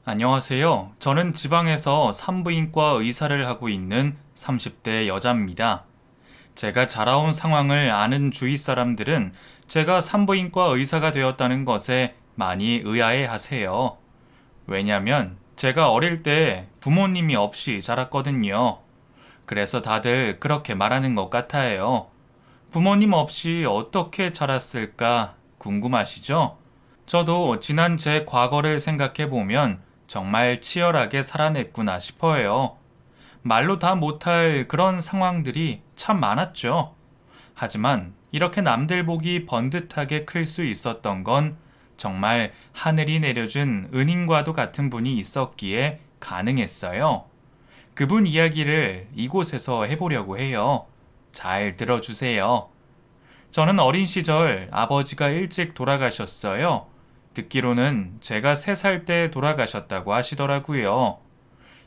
안녕하세요. 저는 지방에서 산부인과 의사를 하고 있는 30대 여자입니다. 제가 자라온 상황을 아는 주위 사람들은 제가 산부인과 의사가 되었다는 것에 많이 의아해 하세요. 왜냐면 제가 어릴 때 부모님이 없이 자랐거든요. 그래서 다들 그렇게 말하는 것 같아요. 부모님 없이 어떻게 자랐을까 궁금하시죠? 저도 지난 제 과거를 생각해 보면 정말 치열하게 살아냈구나 싶어요. 말로 다 못할 그런 상황들이 참 많았죠. 하지만 이렇게 남들 보기 번듯하게 클 수 있었던 건 정말 하늘이 내려준 은인과도 같은 분이 있었기에 가능했어요. 그분 이야기를 이곳에서 해보려고 해요. 잘 들어주세요. 저는 어린 시절 아버지가 일찍 돌아가셨어요. 듣기로는 제가 3살 때 돌아가셨다고 하시더라고요.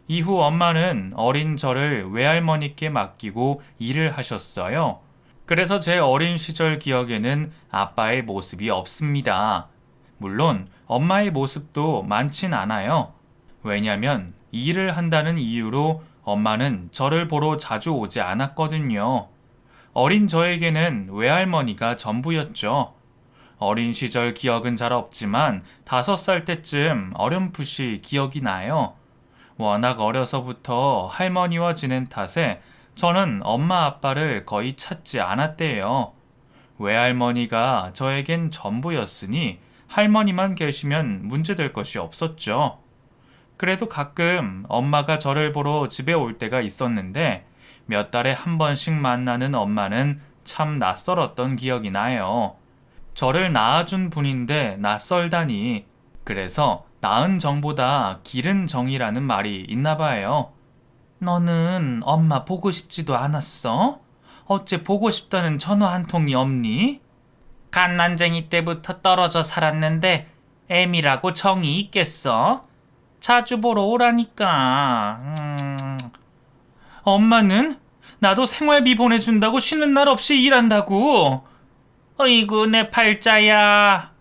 이후 엄마는 어린 저를 외할머니께 맡기고 일을 하셨어요. 그래서 제 어린 시절 기억에는 아빠의 모습이 없습니다. 물론 엄마의 모습도 많진 않아요. 왜냐면 일을 한다는 이유로 엄마는 저를 보러 자주 오지 않았거든요. 어린 저에게는 외할머니가 전부였죠. 어린 시절 기억은 잘 없지만 5살 때쯤 어렴풋이 기억이 나요. 워낙 어려서부터 할머니와 지낸 탓에 저는 엄마 아빠를 거의 찾지 않았대요. 외할머니가 저에겐 전부였으니 할머니만 계시면 문제될 것이 없었죠. 그래도 가끔 엄마가 저를 보러 집에 올 때가 있었는데 몇 달에 한 번씩 만나는 엄마는 참 낯설었던 기억이 나요. 저를 낳아준 분인데 낯설다니. 그래서 낳은 정보다 기른 정이라는 말이 있나 봐요. 너는 엄마 보고 싶지도 않았어? 어째 보고 싶다는 전화 한 통이 없니? 갓난쟁이 때부터 떨어져 살았는데 애미라고 정이 있겠어? 자주 보러 오라니까. 엄마는? 나도 생활비 보내준다고 쉬는 날 없이 일한다고. 어이구 내 팔자야.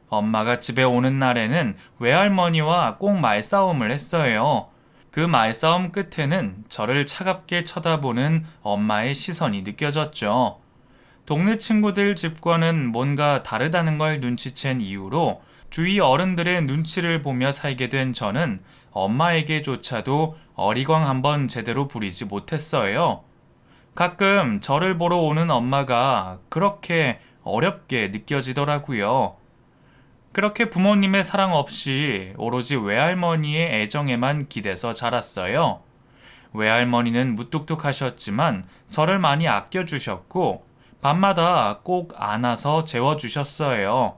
엄마가 집에 오는 날에는 외할머니와 꼭 말싸움을 했어요. 그 말싸움 끝에는 저를 차갑게 쳐다보는 엄마의 시선이 느껴졌죠. 동네 친구들 집과는 뭔가 다르다는 걸 눈치챈 이후로 주위 어른들의 눈치를 보며 살게 된 저는 엄마에게조차도 어리광 한번 제대로 부리지 못했어요. 가끔 저를 보러 오는 엄마가 그렇게 어렵게 느껴지더라고요. 그렇게 부모님의 사랑 없이 오로지 외할머니의 애정에만 기대서 자랐어요. 외할머니는 무뚝뚝하셨지만 저를 많이 아껴주셨고 밤마다 꼭 안아서 재워주셨어요.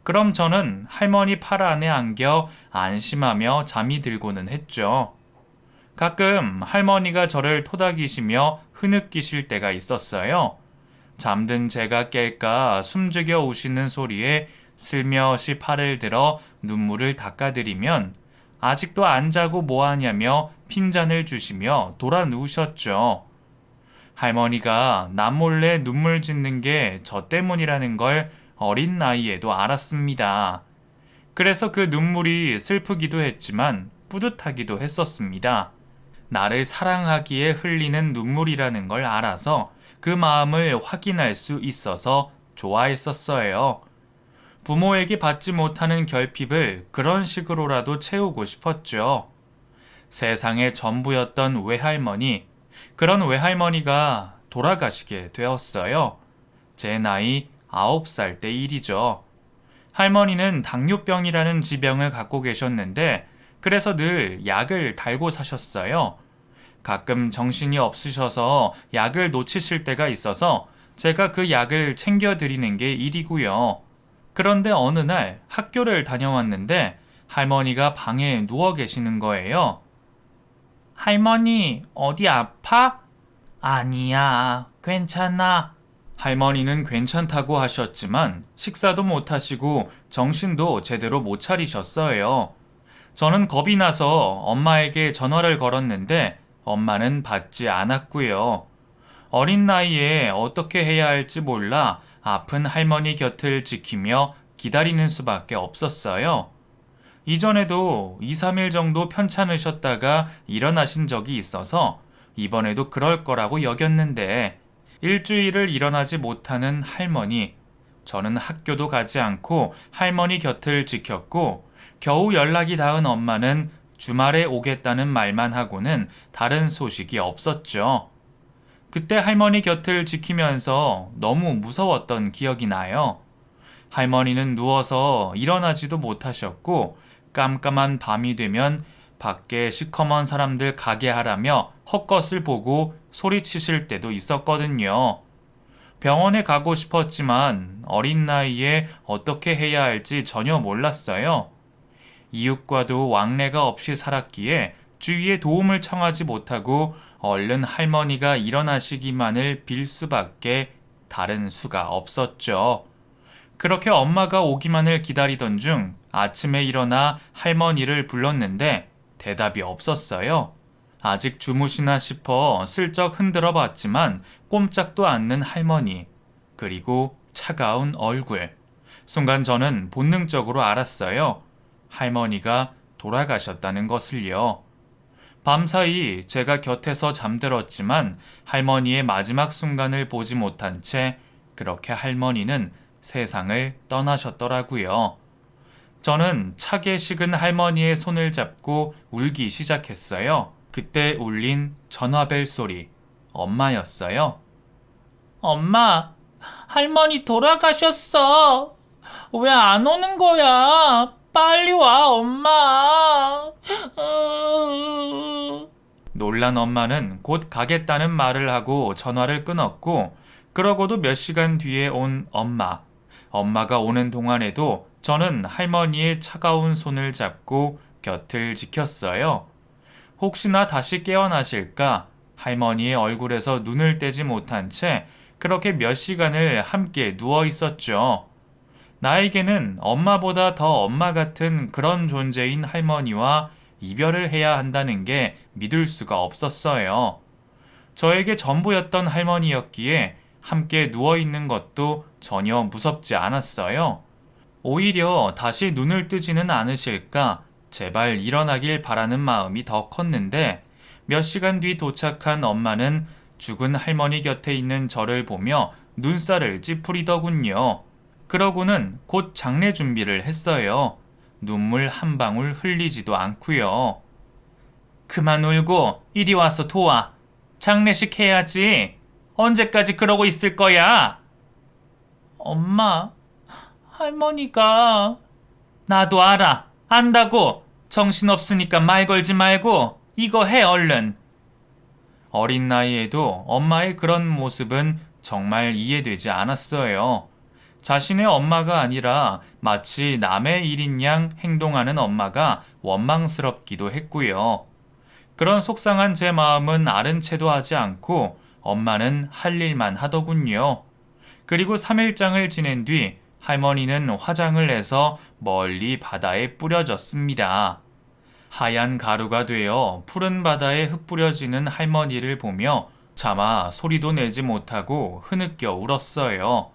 그럼 저는 할머니 팔 안에 안겨 안심하며 잠이 들고는 했죠. 가끔 할머니가 저를 토닥이시며 흐느끼실 때가 있었어요. 잠든 제가 깰까 숨죽여 우시는 소리에 슬며시 팔을 들어 눈물을 닦아드리면 아직도 안 자고 뭐하냐며 핀잔을 주시며 돌아 누우셨죠. 할머니가 남몰래 눈물 짓는 게 저 때문이라는 걸 어린 나이에도 알았습니다. 그래서 그 눈물이 슬프기도 했지만 뿌듯하기도 했었습니다. 나를 사랑하기에 흘리는 눈물이라는 걸 알아서 그 마음을 확인할 수 있어서 좋아했었어요. 부모에게 받지 못하는 결핍을 그런 식으로라도 채우고 싶었죠. 세상의 전부였던 외할머니, 그런 외할머니가 돌아가시게 되었어요. 제 나이 9살 때 일이죠. 할머니는 당뇨병이라는 지병을 갖고 계셨는데 그래서 늘 약을 달고 사셨어요. 가끔 정신이 없으셔서 약을 놓치실 때가 있어서 제가 그 약을 챙겨드리는 게 일이고요. 그런데 어느 날 학교를 다녀왔는데 할머니가 방에 누워 계시는 거예요. 할머니, 어디 아파? 아니야, 괜찮아. 할머니는 괜찮다고 하셨지만 식사도 못 하시고 정신도 제대로 못 차리셨어요. 저는 겁이 나서 엄마에게 전화를 걸었는데 엄마는 받지 않았고요. 어린 나이에 어떻게 해야 할지 몰라 아픈 할머니 곁을 지키며 기다리는 수밖에 없었어요. 이전에도 2, 3일 정도 편찮으셨다가 일어나신 적이 있어서 이번에도 그럴 거라고 여겼는데 일주일을 일어나지 못하는 할머니. 저는 학교도 가지 않고 할머니 곁을 지켰고 겨우 연락이 닿은 엄마는 주말에 오겠다는 말만 하고는 다른 소식이 없었죠. 그때 할머니 곁을 지키면서 너무 무서웠던 기억이 나요. 할머니는 누워서 일어나지도 못하셨고 깜깜한 밤이 되면 밖에 시커먼 사람들 가게 하라며 헛것을 보고 소리치실 때도 있었거든요. 병원에 가고 싶었지만 어린 나이에 어떻게 해야 할지 전혀 몰랐어요. 이웃과도 왕래가 없이 살았기에 주위에 도움을 청하지 못하고 얼른 할머니가 일어나시기만을 빌 수밖에 다른 수가 없었죠. 그렇게 엄마가 오기만을 기다리던 중 아침에 일어나 할머니를 불렀는데 대답이 없었어요. 아직 주무시나 싶어 슬쩍 흔들어 봤지만 꼼짝도 않는 할머니, 그리고 차가운 얼굴. 순간 저는 본능적으로 알았어요. 할머니가 돌아가셨다는 것을요. 밤사이 제가 곁에서 잠들었지만 할머니의 마지막 순간을 보지 못한 채 그렇게 할머니는 세상을 떠나셨더라고요. 저는 차게 식은 할머니의 손을 잡고 울기 시작했어요. 그때 울린 전화벨 소리, 엄마였어요. 엄마, 할머니 돌아가셨어. 왜 안 오는 거야? 빨리 와, 엄마. 놀란 엄마는 곧 가겠다는 말을 하고 전화를 끊었고, 그러고도 몇 시간 뒤에 온 엄마. 엄마가 오는 동안에도 저는 할머니의 차가운 손을 잡고 곁을 지켰어요. 혹시나 다시 깨어나실까 할머니의 얼굴에서 눈을 떼지 못한 채 그렇게 몇 시간을 함께 누워 있었죠. 나에게는 엄마보다 더 엄마 같은 그런 존재인 할머니와 이별을 해야 한다는 게 믿을 수가 없었어요. 저에게 전부였던 할머니였기에 함께 누워있는 것도 전혀 무섭지 않았어요. 오히려 다시 눈을 뜨지는 않으실까 제발 일어나길 바라는 마음이 더 컸는데 몇 시간 뒤 도착한 엄마는 죽은 할머니 곁에 있는 저를 보며 눈살을 찌푸리더군요. 그러고는 곧 장례 준비를 했어요. 눈물 한 방울 흘리지도 않고요. 그만 울고 이리 와서 도와. 장례식 해야지. 언제까지 그러고 있을 거야? 엄마, 할머니가... 나도 알아. 안다고. 정신없으니까 말 걸지 말고 이거 해 얼른. 어린 나이에도 엄마의 그런 모습은 정말 이해되지 않았어요. 자신의 엄마가 아니라 마치 남의 일인 양 행동하는 엄마가 원망스럽기도 했고요. 그런 속상한 제 마음은 아른 채도 하지 않고 엄마는 할 일만 하더군요. 그리고 3일장을 지낸 뒤 할머니는 화장을 해서 멀리 바다에 뿌려졌습니다. 하얀 가루가 되어 푸른 바다에 흩뿌려지는 할머니를 보며 차마 소리도 내지 못하고 흐느껴 울었어요.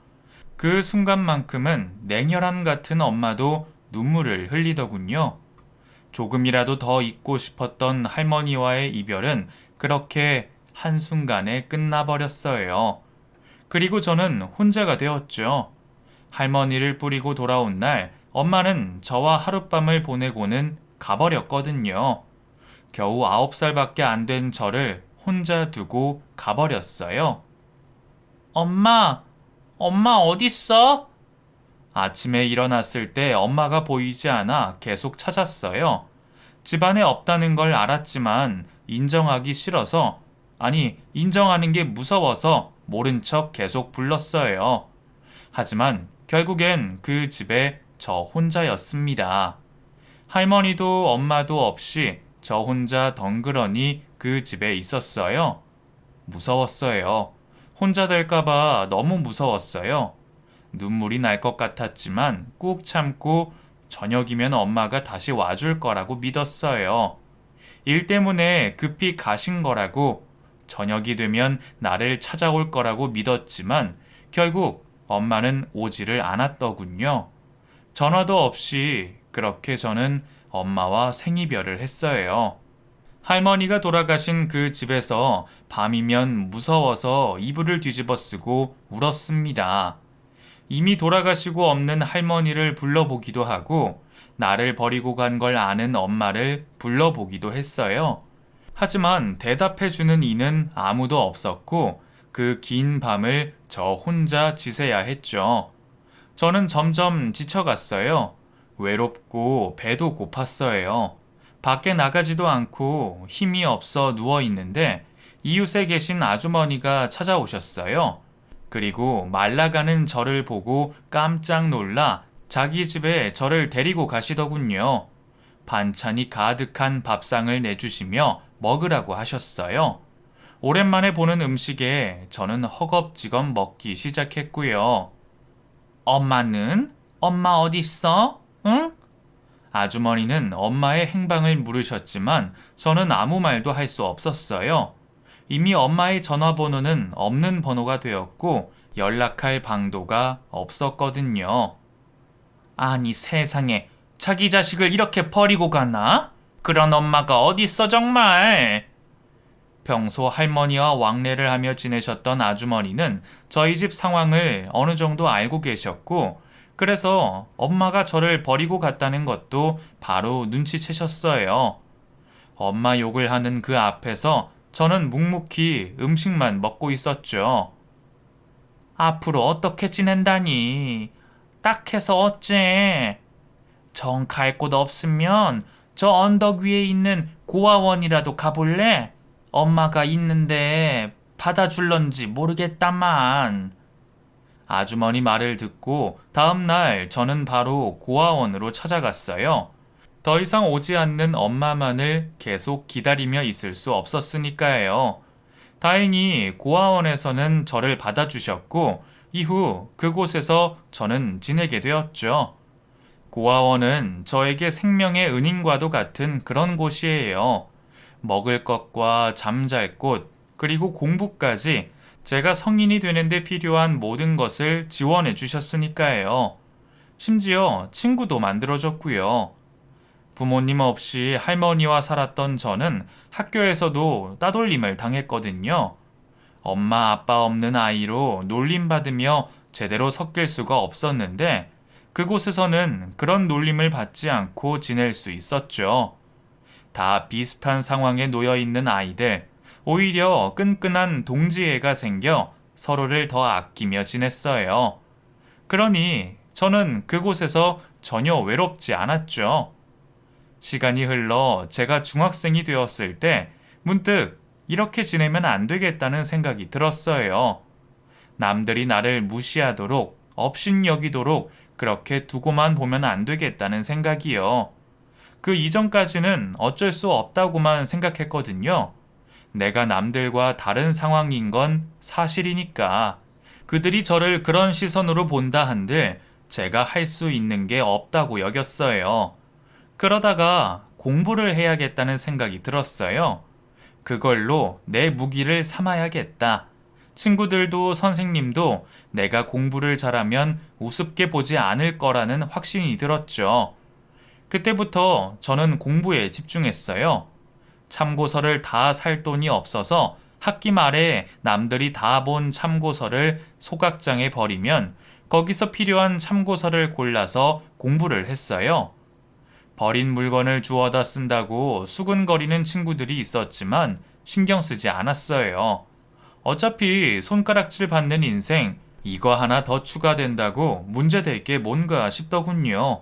그 순간만큼은 냉혈한 같은 엄마도 눈물을 흘리더군요. 조금이라도 더 있고 싶었던 할머니와의 이별은 그렇게 한순간에 끝나버렸어요. 그리고 저는 혼자가 되었죠. 할머니를 뿌리고 돌아온 날 엄마는 저와 하룻밤을 보내고는 가버렸거든요. 겨우 9살밖에 안 된 저를 혼자 두고 가버렸어요. 엄마 어딨어? 아침에 일어났을 때 엄마가 보이지 않아 계속 찾았어요. 집안에 없다는 걸 알았지만 인정하기 싫어서, 아니 인정하는 게 무서워서 모른 척 계속 불렀어요. 하지만 결국엔 그 집에 저 혼자였습니다. 할머니도 엄마도 없이 저 혼자 덩그러니 그 집에 있었어요. 무서웠어요. 혼자 될까봐 너무 무서웠어요. 눈물이 날 것 같았지만 꾹 참고 저녁이면 엄마가 다시 와줄 거라고 믿었어요. 일 때문에 급히 가신 거라고, 저녁이 되면 나를 찾아올 거라고 믿었지만 결국 엄마는 오지를 않았더군요. 전화도 없이 그렇게 저는 엄마와 생이별을 했어요. 할머니가 돌아가신 그 집에서 밤이면 무서워서 이불을 뒤집어 쓰고 울었습니다. 이미 돌아가시고 없는 할머니를 불러보기도 하고 나를 버리고 간 걸 아는 엄마를 불러보기도 했어요. 하지만 대답해주는 이는 아무도 없었고 그 긴 밤을 저 혼자 지새야 했죠. 저는 점점 지쳐갔어요. 외롭고 배도 고팠어요. 밖에 나가지도 않고 힘이 없어 누워 있는데 이웃에 계신 아주머니가 찾아오셨어요. 그리고 말라가는 저를 보고 깜짝 놀라 자기 집에 저를 데리고 가시더군요. 반찬이 가득한 밥상을 내주시며 먹으라고 하셨어요. 오랜만에 보는 음식에 저는 허겁지겁 먹기 시작했고요. 엄마는? 엄마 어딨어? 응? 아주머니는 엄마의 행방을 물으셨지만 저는 아무 말도 할 수 없었어요. 이미 엄마의 전화번호는 없는 번호가 되었고 연락할 방도가 없었거든요. 아니 세상에, 자기 자식을 이렇게 버리고 가나? 그런 엄마가 어딨어 정말. 평소 할머니와 왕래를 하며 지내셨던 아주머니는 저희 집 상황을 어느 정도 알고 계셨고 그래서 엄마가 저를 버리고 갔다는 것도 바로 눈치채셨어요. 엄마 욕을 하는 그 앞에서 저는 묵묵히 음식만 먹고 있었죠. 앞으로 어떻게 지낸다니? 딱해서 어째? 정 갈 곳 없으면 저 언덕 위에 있는 고아원이라도 가볼래? 엄마가 있는데 받아줄런지 모르겠다만. 아주머니 말을 듣고 다음날 저는 바로 고아원으로 찾아갔어요. 더 이상 오지 않는 엄마만을 계속 기다리며 있을 수 없었으니까요. 다행히 고아원에서는 저를 받아주셨고 이후 그곳에서 저는 지내게 되었죠. 고아원은 저에게 생명의 은인과도 같은 그런 곳이에요. 먹을 것과 잠잘 곳, 그리고 공부까지 제가 성인이 되는데 필요한 모든 것을 지원해 주셨으니까요. 심지어 친구도 만들어줬고요. 부모님 없이 할머니와 살았던 저는 학교에서도 따돌림을 당했거든요. 엄마 아빠 없는 아이로 놀림받으며 제대로 섞일 수가 없었는데 그곳에서는 그런 놀림을 받지 않고 지낼 수 있었죠. 다 비슷한 상황에 놓여 있는 아이들, 오히려 끈끈한 동지애가 생겨 서로를 더 아끼며 지냈어요. 그러니 저는 그곳에서 전혀 외롭지 않았죠. 시간이 흘러 제가 중학생이 되었을 때 문득 이렇게 지내면 안 되겠다는 생각이 들었어요. 남들이 나를 무시하도록, 업신여기도록 그렇게 두고만 보면 안 되겠다는 생각이요. 그 이전까지는 어쩔 수 없다고만 생각했거든요. 내가 남들과 다른 상황인 건 사실이니까. 그들이 저를 그런 시선으로 본다 한들 제가 할 수 있는 게 없다고 여겼어요. 그러다가 공부를 해야겠다는 생각이 들었어요. 그걸로 내 무기를 삼아야겠다. 친구들도 선생님도 내가 공부를 잘하면 우습게 보지 않을 거라는 확신이 들었죠. 그때부터 저는 공부에 집중했어요. 참고서를 다 살 돈이 없어서 학기 말에 남들이 다 본 참고서를 소각장에 버리면 거기서 필요한 참고서를 골라서 공부를 했어요. 버린 물건을 주워다 쓴다고 수근거리는 친구들이 있었지만 신경 쓰지 않았어요. 어차피 손가락질 받는 인생, 이거 하나 더 추가된다고 문제될 게 뭔가 싶더군요.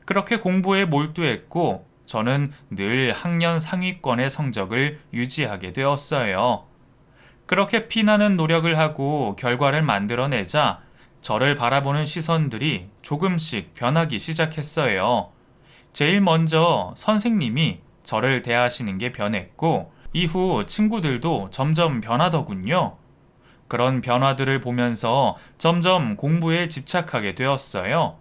그렇게 공부에 몰두했고 저는 늘 학년 상위권의 성적을 유지하게 되었어요. 그렇게 피나는 노력을 하고 결과를 만들어내자 저를 바라보는 시선들이 조금씩 변하기 시작했어요. 제일 먼저 선생님이 저를 대하시는 게 변했고 이후 친구들도 점점 변하더군요. 그런 변화들을 보면서 점점 공부에 집착하게 되었어요.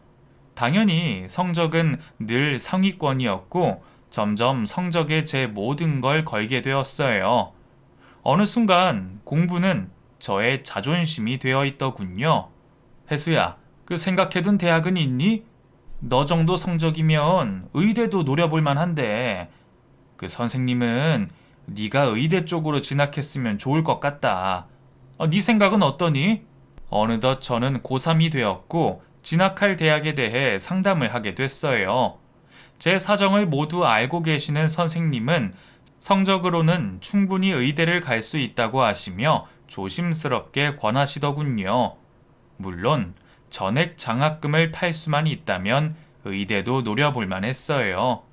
당연히 성적은 늘 상위권이었고 점점 성적에 제 모든 걸 걸게 되었어요. 어느 순간 공부는 저의 자존심이 되어 있더군요. 혜수야, 그 생각해둔 대학은 있니? 너 정도 성적이면 의대도 노려볼 만한데 그 선생님은 네가 의대 쪽으로 진학했으면 좋을 것 같다. 네 생각은 어떠니? 어느덧 저는 고3이 되었고 진학할 대학에 대해 상담을 하게 됐어요. 제 사정을 모두 알고 계시는 선생님은 성적으로는 충분히 의대를 갈 수 있다고 하시며 조심스럽게 권하시더군요. 물론 전액 장학금을 탈 수만 있다면 의대도 노려볼 만했어요.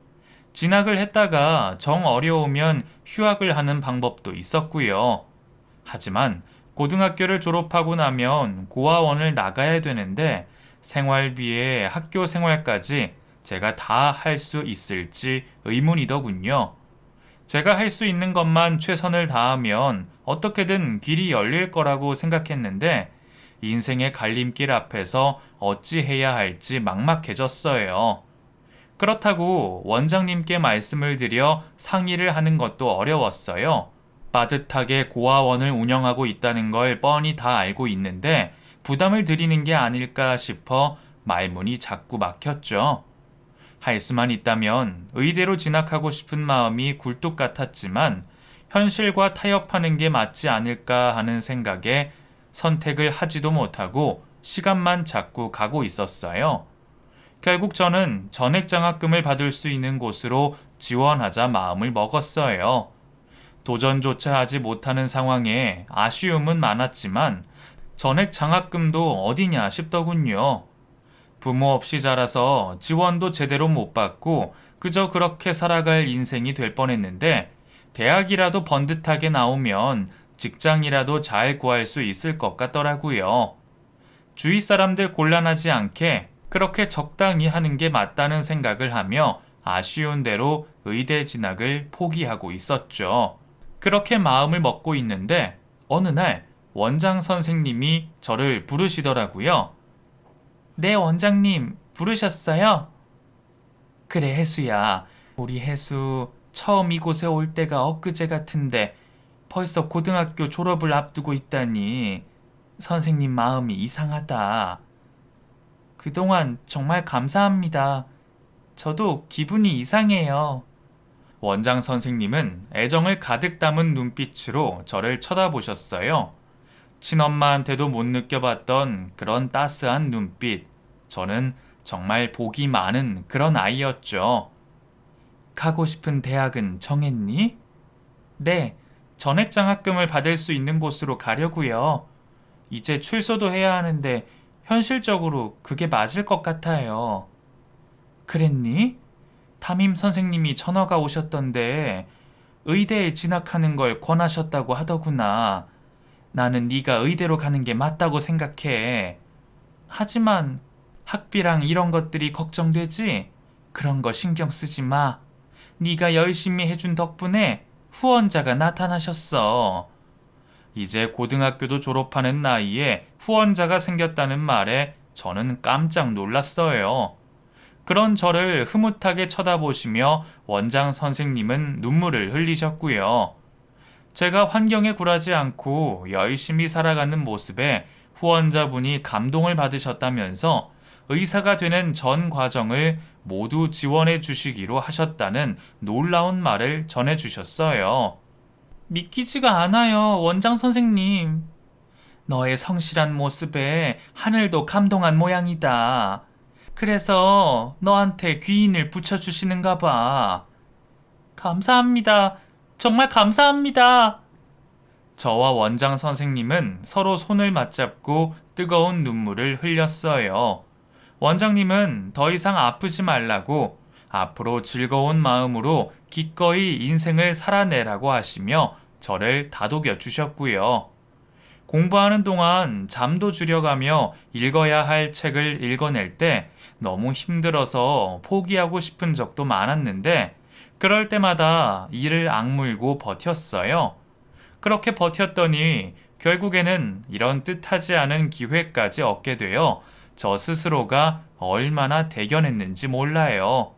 진학을 했다가 정 어려우면 휴학을 하는 방법도 있었고요. 하지만 고등학교를 졸업하고 나면 고아원을 나가야 되는데 생활비에 학교 생활까지 제가 다 할 수 있을지 의문이더군요. 제가 할 수 있는 것만 최선을 다하면 어떻게든 길이 열릴 거라고 생각했는데 인생의 갈림길 앞에서 어찌 해야 할지 막막해졌어요. 그렇다고 원장님께 말씀을 드려 상의를 하는 것도 어려웠어요. 빠듯하게 고아원을 운영하고 있다는 걸 뻔히 다 알고 있는데 부담을 드리는 게 아닐까 싶어 말문이 자꾸 막혔죠. 할 수만 있다면 의대로 진학하고 싶은 마음이 굴뚝 같았지만 현실과 타협하는 게 맞지 않을까 하는 생각에 선택을 하지도 못하고 시간만 자꾸 가고 있었어요. 결국 저는 전액장학금을 받을 수 있는 곳으로 지원하자 마음을 먹었어요. 도전조차 하지 못하는 상황에 아쉬움은 많았지만 전액장학금도 어디냐 싶더군요. 부모 없이 자라서 지원도 제대로 못 받고 그저 그렇게 살아갈 인생이 될 뻔했는데 대학이라도 번듯하게 나오면 직장이라도 잘 구할 수 있을 것 같더라고요. 주위 사람들 곤란하지 않게 그렇게 적당히 하는 게 맞다는 생각을 하며 아쉬운 대로 의대 진학을 포기하고 있었죠. 그렇게 마음을 먹고 있는데 어느 날 원장 선생님이 저를 부르시더라고요. 네, 원장님, 부르셨어요? 그래, 혜수야. 우리 혜수 처음 이곳에 올 때가 엊그제 같은데 벌써 고등학교 졸업을 앞두고 있다니 선생님 마음이 이상하다. 그동안 정말 감사합니다. 저도 기분이 이상해요. 원장 선생님은 애정을 가득 담은 눈빛으로 저를 쳐다보셨어요. 친엄마한테도 못 느껴봤던 그런 따스한 눈빛. 저는 정말 복이 많은 그런 아이였죠. 가고 싶은 대학은 정했니? 네, 전액장학금을 받을 수 있는 곳으로 가려고요. 이제 출소도 해야 하는데 현실적으로 그게 맞을 것 같아요. 그랬니? 담임 선생님이 전화가 오셨던데 의대에 진학하는 걸 권하셨다고 하더구나. 나는 네가 의대로 가는 게 맞다고 생각해. 하지만 학비랑 이런 것들이 걱정되지? 그런 거 신경 쓰지 마. 네가 열심히 해준 덕분에 후원자가 나타나셨어. 이제 고등학교도 졸업하는 나이에 후원자가 생겼다는 말에 저는 깜짝 놀랐어요. 그런 저를 흐뭇하게 쳐다보시며 원장 선생님은 눈물을 흘리셨고요. 제가 환경에 굴하지 않고 열심히 살아가는 모습에 후원자분이 감동을 받으셨다면서 의사가 되는 전 과정을 모두 지원해 주시기로 하셨다는 놀라운 말을 전해 주셨어요. 믿기지가 않아요, 원장 선생님. 너의 성실한 모습에 하늘도 감동한 모양이다. 그래서 너한테 귀인을 붙여주시는가 봐. 감사합니다. 정말 감사합니다. 저와 원장 선생님은 서로 손을 맞잡고 뜨거운 눈물을 흘렸어요. 원장님은 더 이상 아프지 말라고 앞으로 즐거운 마음으로 기꺼이 인생을 살아내라고 하시며 저를 다독여 주셨고요. 공부하는 동안 잠도 줄여가며 읽어야 할 책을 읽어낼 때 너무 힘들어서 포기하고 싶은 적도 많았는데 그럴 때마다 이를 악물고 버텼어요. 그렇게 버텼더니 결국에는 이런 뜻하지 않은 기회까지 얻게 되어 저 스스로가 얼마나 대견했는지 몰라요.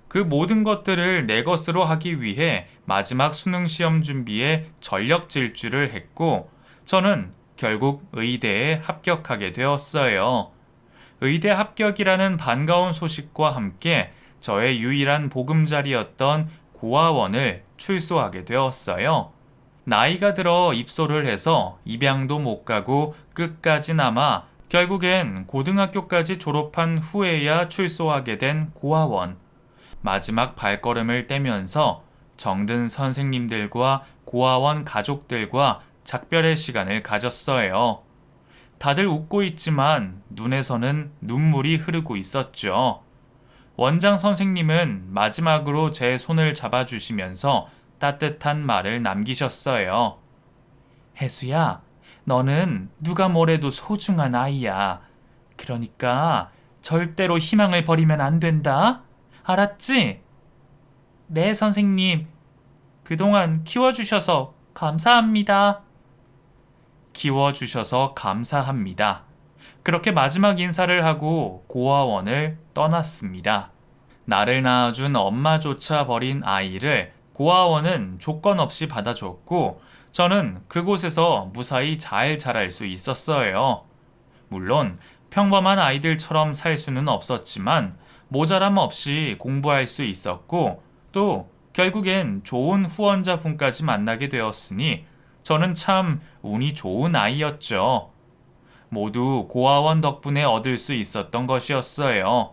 그 모든 것들을 내 것으로 하기 위해 마지막 수능 시험 준비에 전력 질주를 했고 저는 결국 의대에 합격하게 되었어요. 의대 합격이라는 반가운 소식과 함께 저의 유일한 보금자리였던 고아원을 출소하게 되었어요. 나이가 들어 입소를 해서 입양도 못 가고 끝까지 남아 결국엔 고등학교까지 졸업한 후에야 출소하게 된 고아원. 마지막 발걸음을 떼면서 정든 선생님들과 고아원 가족들과 작별의 시간을 가졌어요. 다들 웃고 있지만 눈에서는 눈물이 흐르고 있었죠. 원장 선생님은 마지막으로 제 손을 잡아주시면서 따뜻한 말을 남기셨어요. 혜수야, 너는 누가 뭐래도 소중한 아이야. 그러니까 절대로 희망을 버리면 안 된다. 알았지? 네, 선생님. 그동안 키워주셔서 감사합니다. 키워주셔서 감사합니다. 그렇게 마지막 인사를 하고 고아원을 떠났습니다. 나를 낳아준 엄마조차 버린 아이를 고아원은 조건 없이 받아줬고 저는 그곳에서 무사히 잘 자랄 수 있었어요. 물론 평범한 아이들처럼 살 수는 없었지만 모자람 없이 공부할 수 있었고 또 결국엔 좋은 후원자분까지 만나게 되었으니 저는 참 운이 좋은 아이였죠. 모두 고아원 덕분에 얻을 수 있었던 것이었어요.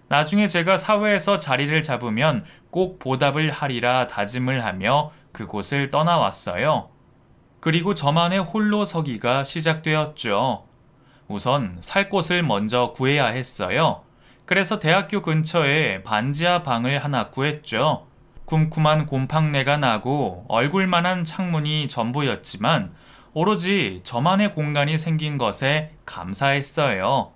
나중에 제가 사회에서 자리를 잡으면 꼭 보답을 하리라 다짐을 하며 그곳을 떠나왔어요. 그리고 저만의 홀로 서기가 시작되었죠. 우선 살 곳을 먼저 구해야 했어요. 그래서 대학교 근처에 반지하 방을 하나 구했죠. 쿰쿰한 곰팡내가 나고 얼굴만한 창문이 전부였지만 오로지 저만의 공간이 생긴 것에 감사했어요.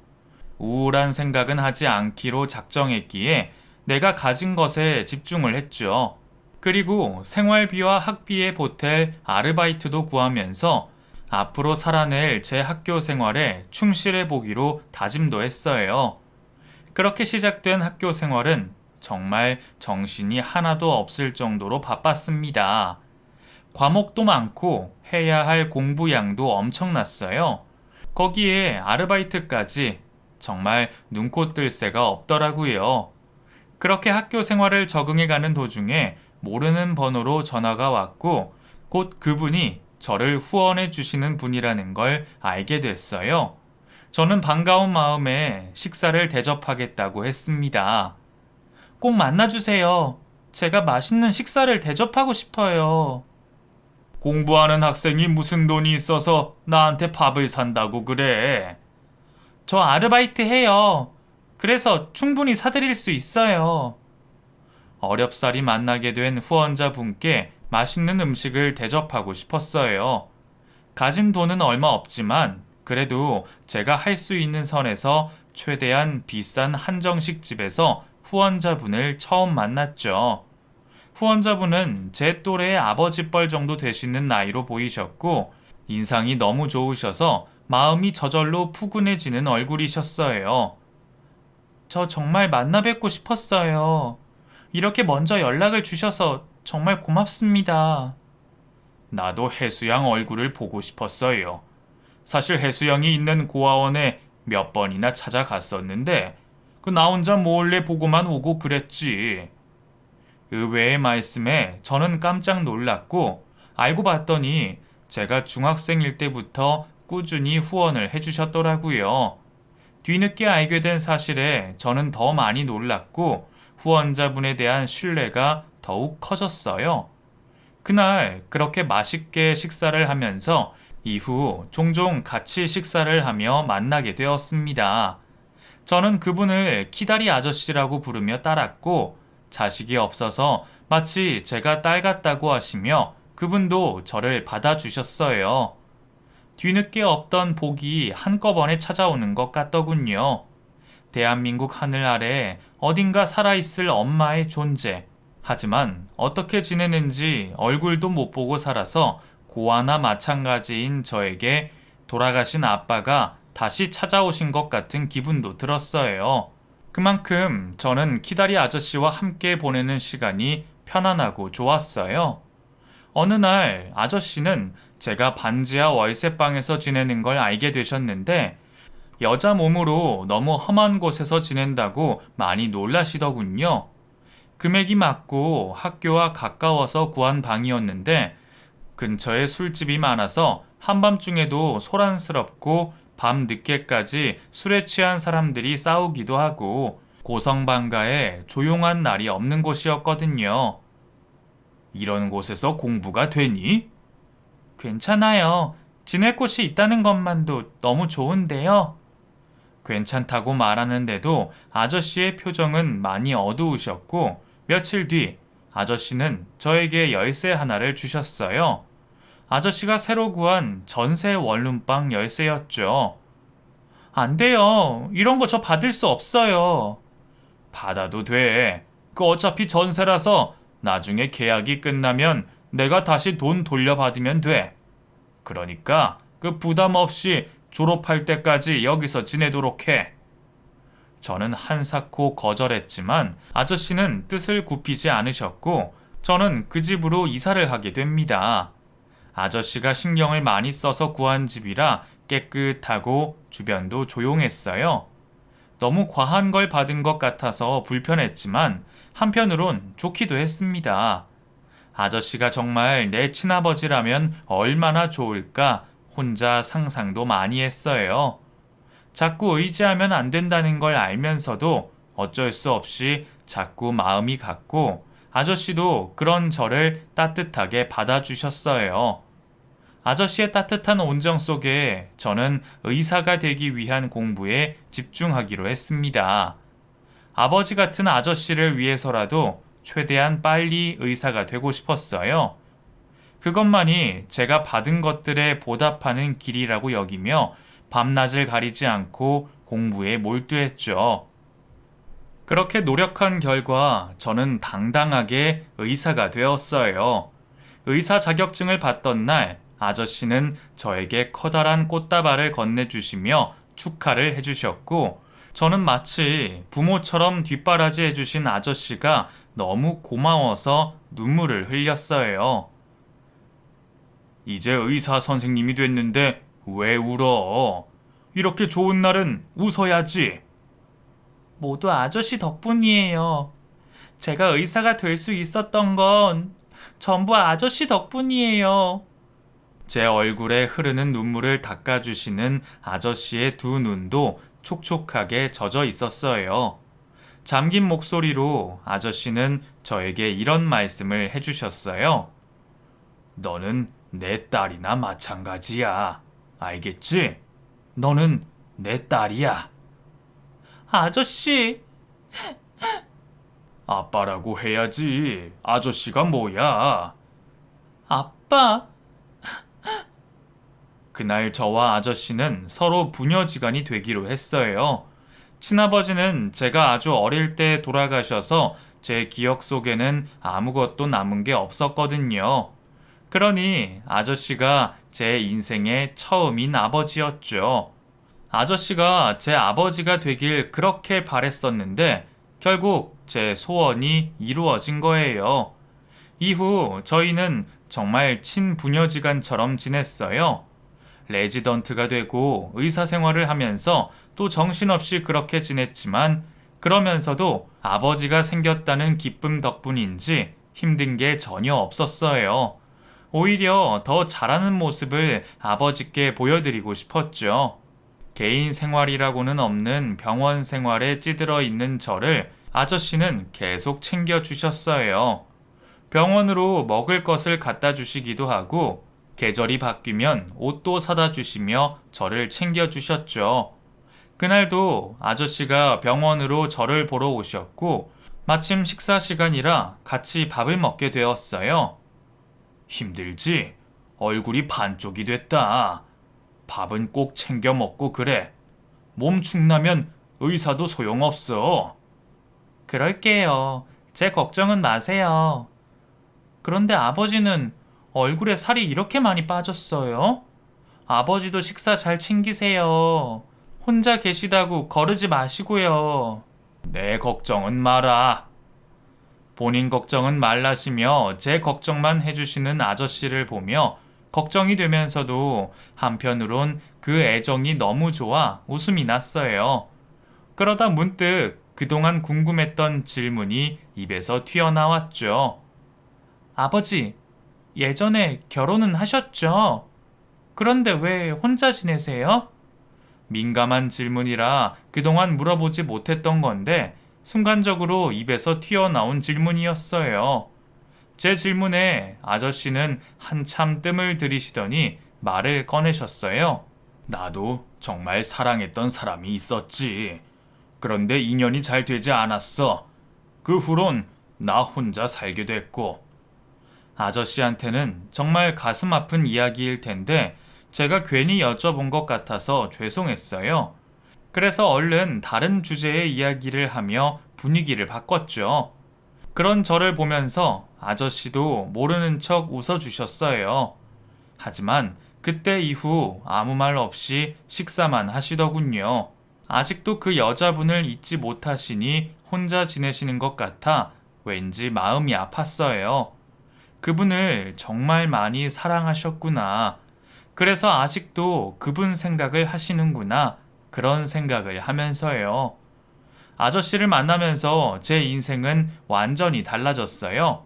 우울한 생각은 하지 않기로 작정했기에 내가 가진 것에 집중을 했죠. 그리고 생활비와 학비에 보탤 아르바이트도 구하면서 앞으로 살아낼 제 학교 생활에 충실해 보기로 다짐도 했어요. 그렇게 시작된 학교 생활은 정말 정신이 하나도 없을 정도로 바빴습니다. 과목도 많고 해야 할 공부량도 엄청났어요. 거기에 아르바이트까지 정말 눈코 뜰 새가 없더라고요. 그렇게 학교 생활을 적응해가는 도중에 모르는 번호로 전화가 왔고 곧 그분이 저를 후원해 주시는 분이라는 걸 알게 됐어요. 저는 반가운 마음에 식사를 대접하겠다고 했습니다. 꼭 만나주세요. 제가 맛있는 식사를 대접하고 싶어요. 공부하는 학생이 무슨 돈이 있어서 나한테 밥을 산다고 그래? 저 아르바이트 해요. 그래서 충분히 사드릴 수 있어요. 어렵사리 만나게 된 후원자분께 맛있는 음식을 대접하고 싶었어요. 가진 돈은 얼마 없지만 그래도 제가 할 수 있는 선에서 최대한 비싼 한정식 집에서 후원자분을 처음 만났죠. 후원자분은 제 또래의 아버지 뻘 정도 되시는 나이로 보이셨고 인상이 너무 좋으셔서 마음이 저절로 푸근해지는 얼굴이셨어요. 저 정말 만나 뵙고 싶었어요. 이렇게 먼저 연락을 주셔서 정말 고맙습니다. 나도 혜수양 얼굴을 보고 싶었어요. 사실 혜수양이 있는 고아원에 몇 번이나 찾아갔었는데 나 혼자 몰래 보고만 오고 그랬지. 의외의 말씀에 저는 깜짝 놀랐고 알고 봤더니 제가 중학생일 때부터 꾸준히 후원을 해주셨더라고요. 뒤늦게 알게 된 사실에 저는 더 많이 놀랐고 후원자분에 대한 신뢰가 더욱 커졌어요. 그날 그렇게 맛있게 식사를 하면서 이후 종종 같이 식사를 하며 만나게 되었습니다. 저는 그분을 키다리 아저씨라고 부르며 따랐고 자식이 없어서 마치 제가 딸 같다고 하시며 그분도 저를 받아주셨어요. 뒤늦게 없던 복이 한꺼번에 찾아오는 것 같더군요. 대한민국 하늘 아래 어딘가 살아있을 엄마의 존재. 하지만 어떻게 지내는지 얼굴도 못 보고 살아서 고아나 마찬가지인 저에게 돌아가신 아빠가 다시 찾아오신 것 같은 기분도 들었어요. 그만큼 저는 키다리 아저씨와 함께 보내는 시간이 편안하고 좋았어요. 어느 날 아저씨는 제가 반지하 월세방에서 지내는 걸 알게 되셨는데 여자 몸으로 너무 험한 곳에서 지낸다고 많이 놀라시더군요. 금액이 맞고 학교와 가까워서 구한 방이었는데 근처에 술집이 많아서 한밤중에도 소란스럽고 밤 늦게까지 술에 취한 사람들이 싸우기도 하고 고성방가에 조용한 날이 없는 곳이었거든요. 이런 곳에서 공부가 되니? 괜찮아요. 지낼 곳이 있다는 것만도 너무 좋은데요. 괜찮다고 말하는데도 아저씨의 표정은 많이 어두우셨고 며칠 뒤 아저씨는 저에게 열쇠 하나를 주셨어요. 아저씨가 새로 구한 전세 원룸방 열쇠였죠. 안 돼요. 이런 거 저 받을 수 없어요. 받아도 돼. 그 어차피 전세라서 나중에 계약이 끝나면 내가 다시 돈 돌려받으면 돼. 그러니까 그 부담 없이 졸업할 때까지 여기서 지내도록 해. 저는 한사코 거절했지만 아저씨는 뜻을 굽히지 않으셨고 저는 그 집으로 이사를 하게 됩니다. 아저씨가 신경을 많이 써서 구한 집이라 깨끗하고 주변도 조용했어요. 너무 과한 걸 받은 것 같아서 불편했지만 한편으론 좋기도 했습니다. 아저씨가 정말 내 친아버지라면 얼마나 좋을까 혼자 상상도 많이 했어요. 자꾸 의지하면 안 된다는 걸 알면서도 어쩔 수 없이 자꾸 마음이 갔고 아저씨도 그런 저를 따뜻하게 받아주셨어요. 아저씨의 따뜻한 온정 속에 저는 의사가 되기 위한 공부에 집중하기로 했습니다. 아버지 같은 아저씨를 위해서라도 최대한 빨리 의사가 되고 싶었어요. 그것만이 제가 받은 것들에 보답하는 길이라고 여기며 밤낮을 가리지 않고 공부에 몰두했죠. 그렇게 노력한 결과 저는 당당하게 의사가 되었어요. 의사 자격증을 받던 날 아저씨는 저에게 커다란 꽃다발을 건네주시며 축하를 해주셨고 저는 마치 부모처럼 뒷바라지 해주신 아저씨가 너무 고마워서 눈물을 흘렸어요. 이제 의사 선생님이 됐는데 왜 울어? 이렇게 좋은 날은 웃어야지. 모두 아저씨 덕분이에요. 제가 의사가 될 수 있었던 건 전부 아저씨 덕분이에요. 제 얼굴에 흐르는 눈물을 닦아주시는 아저씨의 두 눈도 촉촉하게 젖어 있었어요. 잠긴 목소리로 아저씨는 저에게 이런 말씀을 해주셨어요. 너는 내 딸이나 마찬가지야. 알겠지? 너는 내 딸이야. 아저씨. 아빠라고 해야지. 아저씨가 뭐야? 아빠. 그날 저와 아저씨는 서로 부녀지간이 되기로 했어요. 친아버지는 제가 아주 어릴 때 돌아가셔서 제 기억 속에는 아무것도 남은 게 없었거든요. 그러니 아저씨가 제 인생의 처음인 아버지였죠. 아저씨가 제 아버지가 되길 그렇게 바랬었는데 결국 제 소원이 이루어진 거예요. 이후 저희는 정말 친부녀지간처럼 지냈어요. 레지던트가 되고 의사 생활을 하면서 또 정신없이 그렇게 지냈지만 그러면서도 아버지가 생겼다는 기쁨 덕분인지 힘든 게 전혀 없었어요. 오히려 더 잘하는 모습을 아버지께 보여드리고 싶었죠. 개인 생활이라고는 없는 병원 생활에 찌들어 있는 저를 아저씨는 계속 챙겨주셨어요. 병원으로 먹을 것을 갖다 주시기도 하고 계절이 바뀌면 옷도 사다 주시며 저를 챙겨주셨죠. 그날도 아저씨가 병원으로 저를 보러 오셨고 마침 식사 시간이라 같이 밥을 먹게 되었어요. 힘들지? 얼굴이 반쪽이 됐다. 밥은 꼭 챙겨 먹고 그래. 몸 축나면 의사도 소용없어. 그럴게요. 제 걱정은 마세요. 그런데 아버지는 얼굴에 살이 이렇게 많이 빠졌어요? 아버지도 식사 잘 챙기세요. 혼자 계시다고 거르지 마시고요. 내 걱정은 마라. 본인 걱정은 말라시며 제 걱정만 해주시는 아저씨를 보며 걱정이 되면서도 한편으론 그 애정이 너무 좋아 웃음이 났어요. 그러다 문득 그동안 궁금했던 질문이 입에서 튀어나왔죠. 아버지, 예전에 결혼은 하셨죠? 그런데 왜 혼자 지내세요? 민감한 질문이라 그동안 물어보지 못했던 건데 순간적으로 입에서 튀어나온 질문이었어요. 제 질문에 아저씨는 한참 뜸을 들이시더니 말을 꺼내셨어요. 나도 정말 사랑했던 사람이 있었지. 그런데 인연이 잘 되지 않았어. 그 후론 나 혼자 살게 됐고. 아저씨한테는 정말 가슴 아픈 이야기일 텐데 제가 괜히 여쭤본 것 같아서 죄송했어요. 그래서 얼른 다른 주제의 이야기를 하며 분위기를 바꿨죠. 그런 저를 보면서 아저씨도 모르는 척 웃어주셨어요. 하지만 그때 이후 아무 말 없이 식사만 하시더군요. 아직도 그 여자분을 잊지 못하시니 혼자 지내시는 것 같아 왠지 마음이 아팠어요. 그분을 정말 많이 사랑하셨구나. 그래서 아직도 그분 생각을 하시는구나. 그런 생각을 하면서요. 아저씨를 만나면서 제 인생은 완전히 달라졌어요.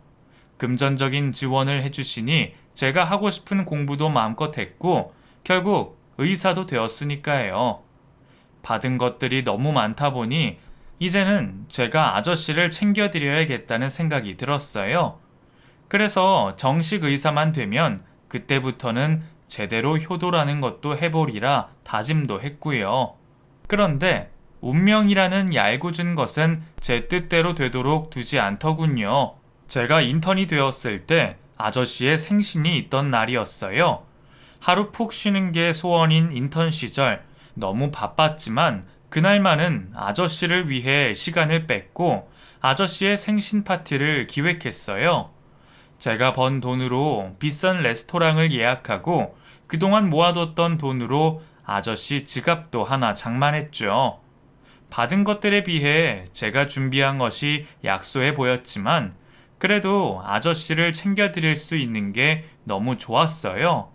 금전적인 지원을 해주시니 제가 하고 싶은 공부도 마음껏 했고 결국 의사도 되었으니까요. 받은 것들이 너무 많다 보니 이제는 제가 아저씨를 챙겨드려야겠다는 생각이 들었어요. 그래서 정식 의사만 되면 그때부터는 제대로 효도라는 것도 해보리라 다짐도 했고요. 그런데 운명이라는 얄궂은 것은 제 뜻대로 되도록 두지 않더군요. 제가 인턴이 되었을 때 아저씨의 생신이 있던 날이었어요. 하루 푹 쉬는 게 소원인 인턴 시절 너무 바빴지만 그날만은 아저씨를 위해 시간을 뺐고 아저씨의 생신 파티를 기획했어요. 제가 번 돈으로 비싼 레스토랑을 예약하고 그동안 모아뒀던 돈으로 아저씨 지갑도 하나 장만했죠. 받은 것들에 비해 제가 준비한 것이 약소해 보였지만 그래도 아저씨를 챙겨드릴 수 있는 게 너무 좋았어요.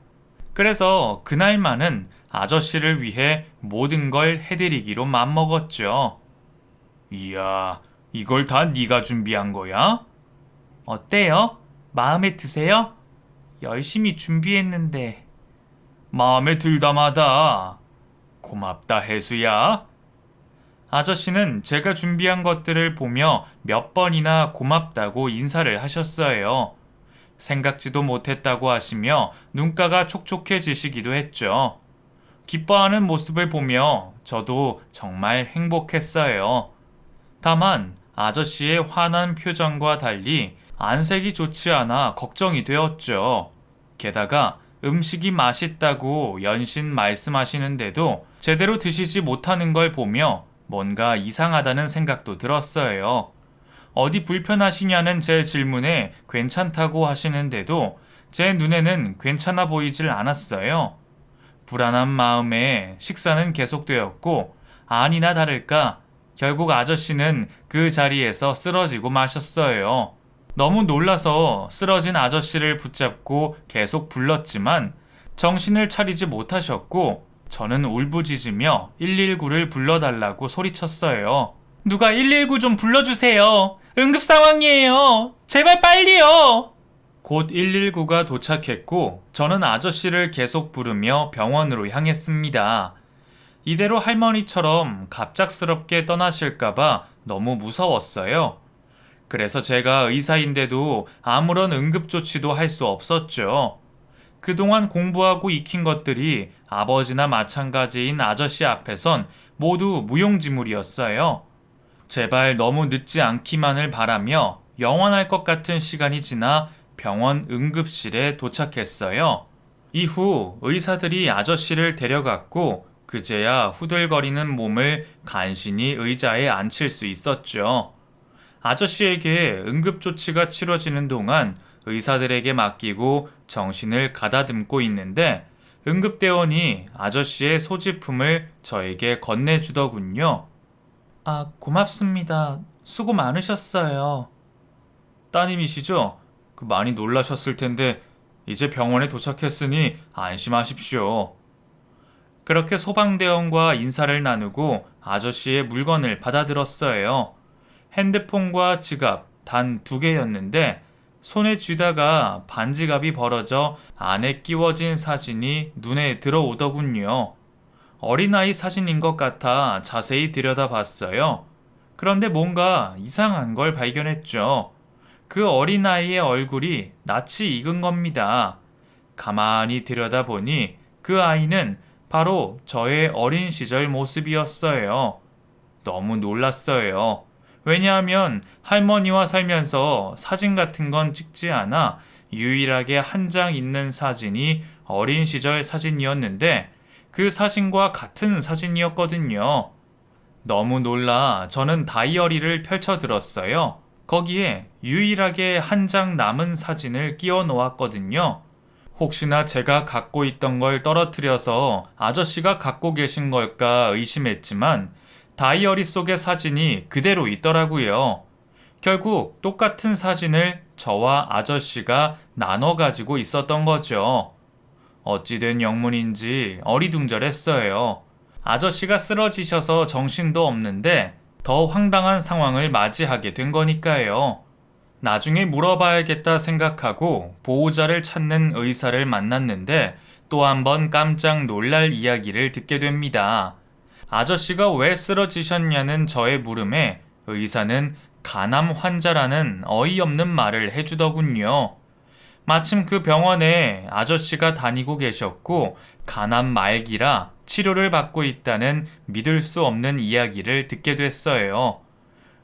그래서 그날만은 아저씨를 위해 모든 걸 해드리기로 맘먹었죠. 이야, 이걸 다 네가 준비한 거야? 어때요? 마음에 드세요? 열심히 준비했는데. 마음에 들다마다. 고맙다, 혜수야. 아저씨는 제가 준비한 것들을 보며 몇 번이나 고맙다고 인사를 하셨어요. 생각지도 못했다고 하시며 눈가가 촉촉해지시기도 했죠. 기뻐하는 모습을 보며 저도 정말 행복했어요. 다만 아저씨의 환한 표정과 달리 안색이 좋지 않아 걱정이 되었죠. 게다가 음식이 맛있다고 연신 말씀하시는데도 제대로 드시지 못하는 걸 보며 뭔가 이상하다는 생각도 들었어요. 어디 불편하시냐는 제 질문에 괜찮다고 하시는데도 제 눈에는 괜찮아 보이질 않았어요. 불안한 마음에 식사는 계속되었고 아니나 다를까 결국 아저씨는 그 자리에서 쓰러지고 마셨어요. 너무 놀라서 쓰러진 아저씨를 붙잡고 계속 불렀지만 정신을 차리지 못하셨고 저는 울부짖으며 119를 불러달라고 소리쳤어요. 누가 119 좀 불러주세요. 응급 상황이에요. 제발 빨리요. 곧 119가 도착했고 저는 아저씨를 계속 부르며 병원으로 향했습니다. 이대로 할머니처럼 갑작스럽게 떠나실까봐 너무 무서웠어요. 그래서 제가 의사인데도 아무런 응급조치도 할 수 없었죠. 그동안 공부하고 익힌 것들이 아버지나 마찬가지인 아저씨 앞에선 모두 무용지물이었어요. 제발 너무 늦지 않기만을 바라며 영원할 것 같은 시간이 지나 병원 응급실에 도착했어요. 이후 의사들이 아저씨를 데려갔고 그제야 후들거리는 몸을 간신히 의자에 앉힐 수 있었죠. 아저씨에게 응급조치가 치러지는 동안 의사들에게 맡기고 정신을 가다듬고 있는데 응급대원이 아저씨의 소지품을 저에게 건네주더군요. 아, 고맙습니다. 수고 많으셨어요. 따님이시죠? 많이 놀라셨을 텐데 이제 병원에 도착했으니 안심하십시오. 그렇게 소방대원과 인사를 나누고 아저씨의 물건을 받아들었어요. 핸드폰과 지갑 단 2개였는데 손에 쥐다가 반지갑이 벌어져 안에 끼워진 사진이 눈에 들어오더군요. 어린아이 사진인 것 같아 자세히 들여다봤어요. 그런데 뭔가 이상한 걸 발견했죠. 그 어린아이의 얼굴이 낯이 익은 겁니다. 가만히 들여다보니 그 아이는 바로 저의 어린 시절 모습이었어요. 너무 놀랐어요. 왜냐하면 할머니와 살면서 사진 같은 건 찍지 않아 유일하게 한 장 있는 사진이 어린 시절 사진이었는데 그 사진과 같은 사진이었거든요. 너무 놀라 저는 다이어리를 펼쳐들었어요. 거기에 유일하게 한 장 남은 사진을 끼워 놓았거든요. 혹시나 제가 갖고 있던 걸 떨어뜨려서 아저씨가 갖고 계신 걸까 의심했지만 다이어리 속의 사진이 그대로 있더라고요. 결국 똑같은 사진을 저와 아저씨가 나눠 가지고 있었던 거죠. 어찌된 영문인지 어리둥절했어요. 아저씨가 쓰러지셔서 정신도 없는데 더 황당한 상황을 맞이하게 된 거니까요. 나중에 물어봐야겠다 생각하고 보호자를 찾는 의사를 만났는데 또 한 번 깜짝 놀랄 이야기를 듣게 됩니다. 아저씨가 왜 쓰러지셨냐는 저의 물음에 의사는 간암 환자라는 어이없는 말을 해주더군요. 마침 그 병원에 아저씨가 다니고 계셨고 간암 말기라 치료를 받고 있다는 믿을 수 없는 이야기를 듣게 됐어요.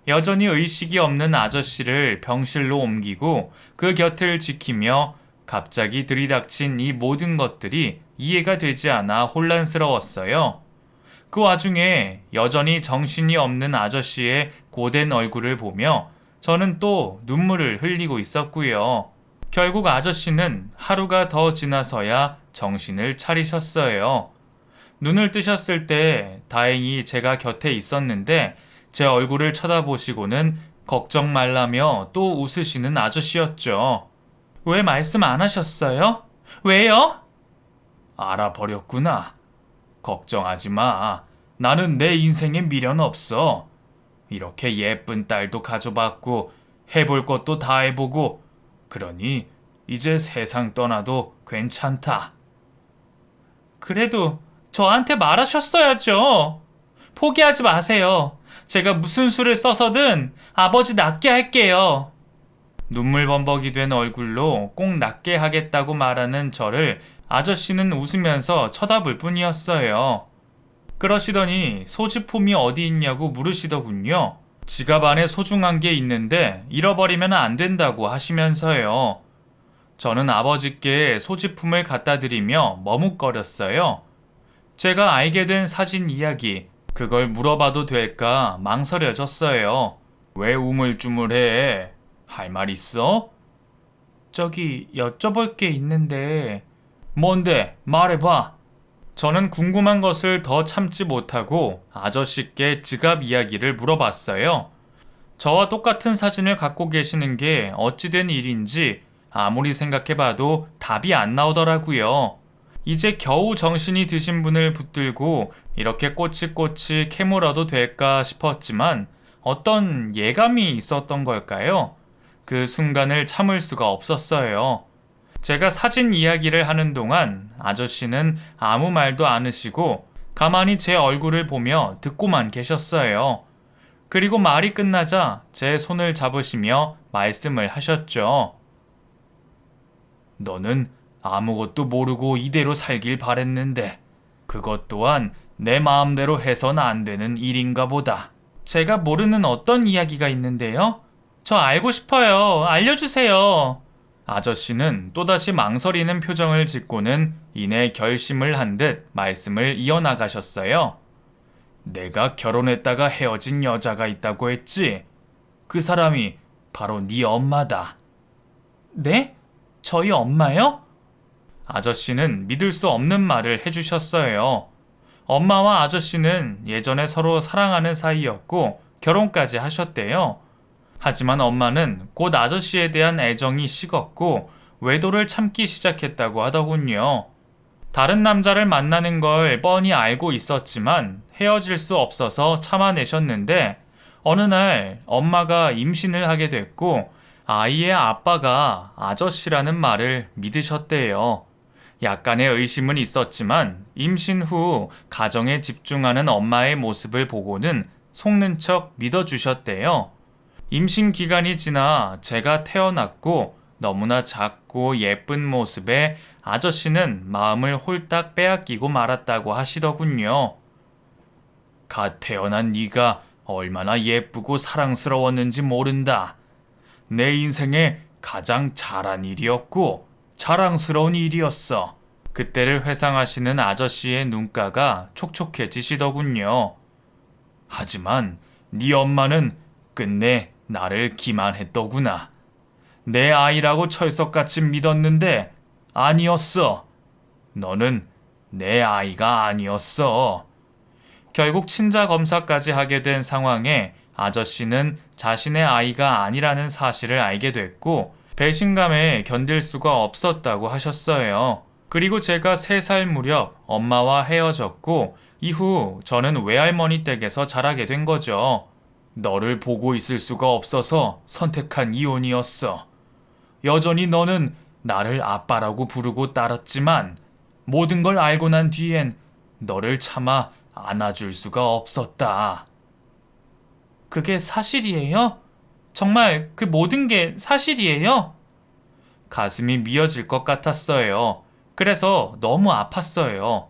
여전히 의식이 없는 아저씨를 병실로 옮기고 그 곁을 지키며 갑자기 들이닥친 이 모든 것들이 이해가 되지 않아 혼란스러웠어요. 그 와중에 여전히 정신이 없는 아저씨의 고된 얼굴을 보며 저는 또 눈물을 흘리고 있었고요. 결국 아저씨는 하루가 더 지나서야 정신을 차리셨어요. 눈을 뜨셨을 때 다행히 제가 곁에 있었는데 제 얼굴을 쳐다보시고는 걱정 말라며 또 웃으시는 아저씨였죠. 왜 말씀 안 하셨어요? 왜요? 알아버렸구나. 걱정하지 마. 나는 내 인생에 미련 없어. 이렇게 예쁜 딸도 가져봤고 해볼 것도 다 해보고 그러니 이제 세상 떠나도 괜찮다. 그래도 저한테 말하셨어야죠. 포기하지 마세요. 제가 무슨 수를 써서든 아버지 낫게 할게요. 눈물 범벅이 된 얼굴로 꼭 낫게 하겠다고 말하는 저를 아저씨는 웃으면서 쳐다볼 뿐이었어요. 그러시더니 소지품이 어디 있냐고 물으시더군요. 지갑 안에 소중한 게 있는데 잃어버리면 안 된다고 하시면서요. 저는 아버지께 소지품을 갖다 드리며 머뭇거렸어요. 제가 알게 된 사진 이야기, 그걸 물어봐도 될까 망설여졌어요. 왜 우물쭈물해? 할 말 있어? 저기 여쭤볼 게 있는데. 뭔데? 말해봐. 저는 궁금한 것을 더 참지 못하고 아저씨께 지갑 이야기를 물어봤어요. 저와 똑같은 사진을 갖고 계시는 게 어찌된 일인지 아무리 생각해봐도 답이 안 나오더라고요. 이제 겨우 정신이 드신 분을 붙들고 이렇게 꼬치꼬치 캐물어도 될까 싶었지만 어떤 예감이 있었던 걸까요? 그 순간을 참을 수가 없었어요. 제가 사진 이야기를 하는 동안 아저씨는 아무 말도 않으시고 가만히 제 얼굴을 보며 듣고만 계셨어요. 그리고 말이 끝나자 제 손을 잡으시며 말씀을 하셨죠. 너는 아무것도 모르고 이대로 살길 바랬는데 그것 또한 내 마음대로 해선 안 되는 일인가 보다. 제가 모르는 어떤 이야기가 있는데요? 저 알고 싶어요. 알려주세요. 아저씨는 또다시 망설이는 표정을 짓고는 이내 결심을 한 듯 말씀을 이어나가셨어요. 내가 결혼했다가 헤어진 여자가 있다고 했지? 그 사람이 바로 네 엄마다. 네? 저희 엄마요? 아저씨는 믿을 수 없는 말을 해주셨어요. 엄마와 아저씨는 예전에 서로 사랑하는 사이였고 결혼까지 하셨대요. 하지만 엄마는 곧 아저씨에 대한 애정이 식었고 외도를 참기 시작했다고 하더군요. 다른 남자를 만나는 걸 뻔히 알고 있었지만 헤어질 수 없어서 참아내셨는데 어느 날 엄마가 임신을 하게 됐고 아이의 아빠가 아저씨라는 말을 믿으셨대요. 약간의 의심은 있었지만 임신 후 가정에 집중하는 엄마의 모습을 보고는 속는 척 믿어주셨대요. 임신 기간이 지나 제가 태어났고 너무나 작고 예쁜 모습에 아저씨는 마음을 홀딱 빼앗기고 말았다고 하시더군요. 갓 태어난 네가 얼마나 예쁘고 사랑스러웠는지 모른다. 내 인생에 가장 잘한 일이었고 자랑스러운 일이었어. 그때를 회상하시는 아저씨의 눈가가 촉촉해지시더군요. 하지만 네 엄마는 끝내 나를 기만했더구나. 내 아이라고 철석같이 믿었는데 아니었어. 너는 내 아이가 아니었어. 결국 친자 검사까지 하게 된 상황에 아저씨는 자신의 아이가 아니라는 사실을 알게 됐고 배신감에 견딜 수가 없었다고 하셨어요. 그리고 제가 3살 무렵 엄마와 헤어졌고 이후 저는 외할머니 댁에서 자라게 된 거죠. 너를 보고 있을 수가 없어서 선택한 이혼이었어. 여전히 너는 나를 아빠라고 부르고 따랐지만 모든 걸 알고 난 뒤엔 너를 차마 안아줄 수가 없었다. 그게 사실이에요? 정말 그 모든 게 사실이에요? 가슴이 미어질 것 같았어요. 그래서 너무 아팠어요.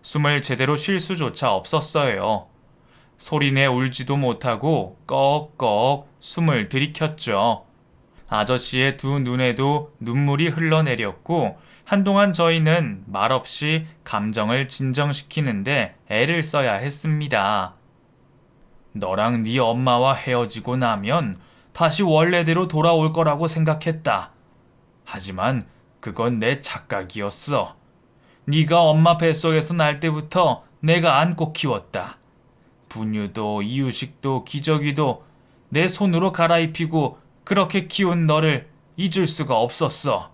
숨을 제대로 쉴 수조차 없었어요. 소리내 울지도 못하고 꺽꺽 숨을 들이켰죠. 아저씨의 두 눈에도 눈물이 흘러내렸고 한동안 저희는 말없이 감정을 진정시키는데 애를 써야 했습니다. 너랑 네 엄마와 헤어지고 나면 다시 원래대로 돌아올 거라고 생각했다. 하지만 그건 내 착각이었어. 네가 엄마 뱃속에서 날 때부터 내가 안고 키웠다. 분유도 이유식도 기저귀도 내 손으로 갈아입히고 그렇게 키운 너를 잊을 수가 없었어.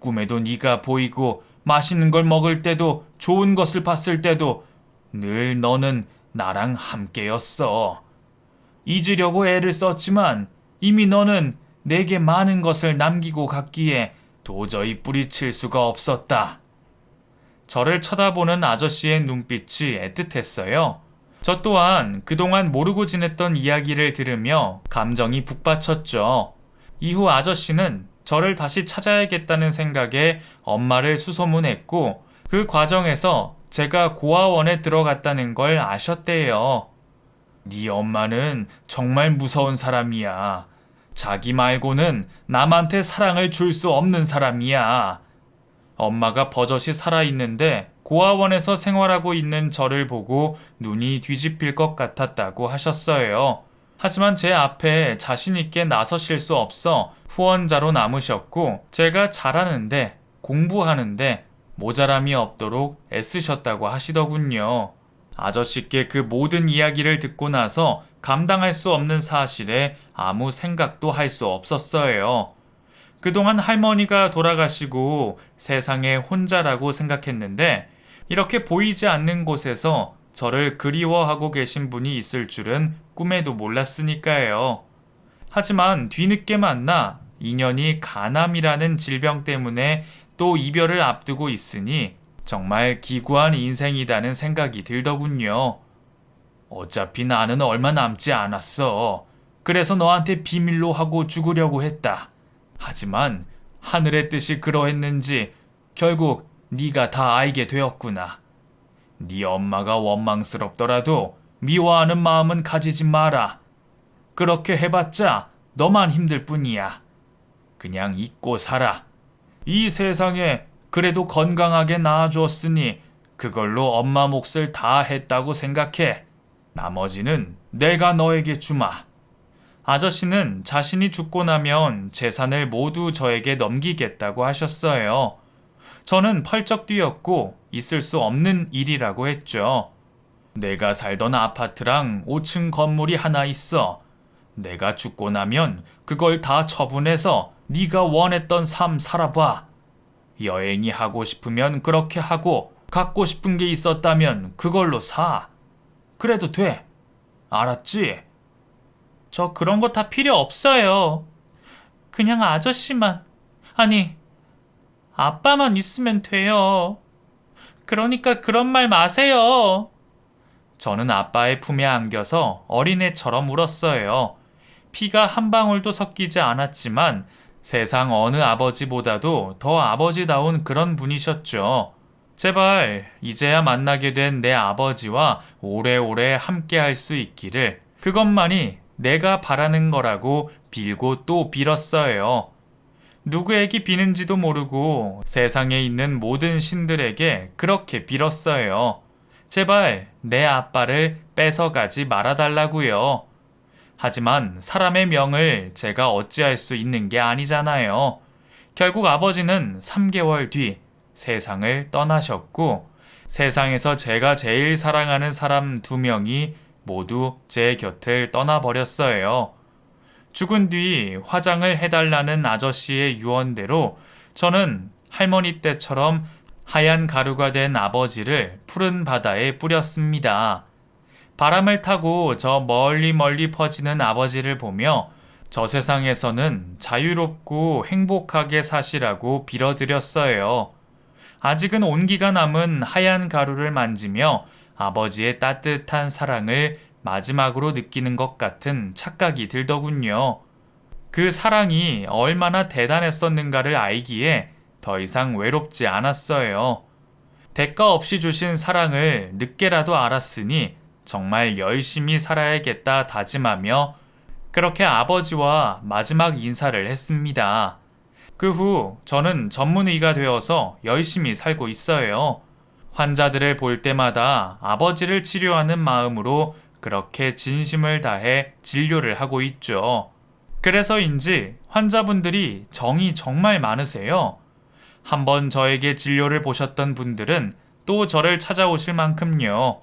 꿈에도 네가 보이고 맛있는 걸 먹을 때도 좋은 것을 봤을 때도 늘 너는 나랑 함께였어. 잊으려고 애를 썼지만 이미 너는 내게 많은 것을 남기고 갔기에 도저히 뿌리칠 수가 없었다. 저를 쳐다보는 아저씨의 눈빛이 애틋했어요. 저 또한 그동안 모르고 지냈던 이야기를 들으며 감정이 북받쳤죠. 이후 아저씨는 저를 다시 찾아야겠다는 생각에 엄마를 수소문했고 그 과정에서 제가 고아원에 들어갔다는 걸 아셨대요. 네 엄마는 정말 무서운 사람이야. 자기 말고는 남한테 사랑을 줄 수 없는 사람이야. 엄마가 버젓이 살아있는데 고아원에서 생활하고 있는 저를 보고 눈이 뒤집힐 것 같았다고 하셨어요. 하지만 제 앞에 자신있게 나서실 수 없어 후원자로 남으셨고 제가 잘하는데 공부하는데 모자람이 없도록 애쓰셨다고 하시더군요. 아저씨께 그 모든 이야기를 듣고 나서 감당할 수 없는 사실에 아무 생각도 할 수 없었어요. 그동안 할머니가 돌아가시고 세상에 혼자라고 생각했는데 이렇게 보이지 않는 곳에서 저를 그리워하고 계신 분이 있을 줄은 꿈에도 몰랐으니까요. 하지만 뒤늦게 만나 인연이 간암이라는 질병 때문에 또 이별을 앞두고 있으니 정말 기구한 인생이라는 생각이 들더군요. 어차피 나는 얼마 남지 않았어. 그래서 너한테 비밀로 하고 죽으려고 했다. 하지만 하늘의 뜻이 그러했는지 결국 네가 다 알게 되었구나. 네 엄마가 원망스럽더라도 미워하는 마음은 가지지 마라. 그렇게 해봤자 너만 힘들 뿐이야. 그냥 잊고 살아. 이 세상에 그래도 건강하게 낳아주었으니 그걸로 엄마 몫을 다 했다고 생각해. 나머지는 내가 너에게 주마. 아저씨는 자신이 죽고 나면 재산을 모두 저에게 넘기겠다고 하셨어요. 저는 펄쩍 뛰었고 있을 수 없는 일이라고 했죠. 내가 살던 아파트랑 5층 건물이 하나 있어. 내가 죽고 나면 그걸 다 처분해서 네가 원했던 삶 살아봐. 여행이 하고 싶으면 그렇게 하고 갖고 싶은 게 있었다면 그걸로 사. 그래도 돼. 알았지? 저 그런 거 다 필요 없어요. 그냥 아저씨만, 아니, 아빠만 있으면 돼요. 그러니까 그런 말 마세요. 저는 아빠의 품에 안겨서 어린애처럼 울었어요. 피가 한 방울도 섞이지 않았지만 세상 어느 아버지보다도 더 아버지다운 그런 분이셨죠. 제발 이제야 만나게 된 내 아버지와 오래오래 함께 할 수 있기를, 그것만이 내가 바라는 거라고 빌고 또 빌었어요. 누구에게 비는지도 모르고 세상에 있는 모든 신들에게 그렇게 빌었어요. 제발 내 아빠를 뺏어가지 말아달라고요. 하지만 사람의 명을 제가 어찌할 수 있는 게 아니잖아요. 결국 아버지는 3개월 뒤 세상을 떠나셨고, 세상에서 제가 제일 사랑하는 사람 2명이 모두 제 곁을 떠나버렸어요. 죽은 뒤 화장을 해달라는 아저씨의 유언대로 저는 할머니 때처럼 하얀 가루가 된 아버지를 푸른 바다에 뿌렸습니다. 바람을 타고 저 멀리 멀리 퍼지는 아버지를 보며 저 세상에서는 자유롭고 행복하게 사시라고 빌어드렸어요. 아직은 온기가 남은 하얀 가루를 만지며 아버지의 따뜻한 사랑을 마지막으로 느끼는 것 같은 착각이 들더군요. 그 사랑이 얼마나 대단했었는가를 알기에 더 이상 외롭지 않았어요. 대가 없이 주신 사랑을 늦게라도 알았으니 정말 열심히 살아야겠다 다짐하며 그렇게 아버지와 마지막 인사를 했습니다. 그 후 저는 전문의가 되어서 열심히 살고 있어요. 환자들을 볼 때마다 아버지를 치료하는 마음으로 그렇게 진심을 다해 진료를 하고 있죠. 그래서인지 환자분들이 정이 정말 많으세요. 한번 저에게 진료를 보셨던 분들은 또 저를 찾아오실 만큼요.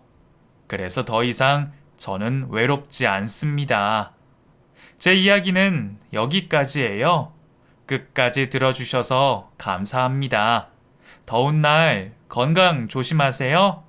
그래서 더 이상 저는 외롭지 않습니다. 제 이야기는 여기까지예요. 끝까지 들어주셔서 감사합니다. 더운 날 건강 조심하세요.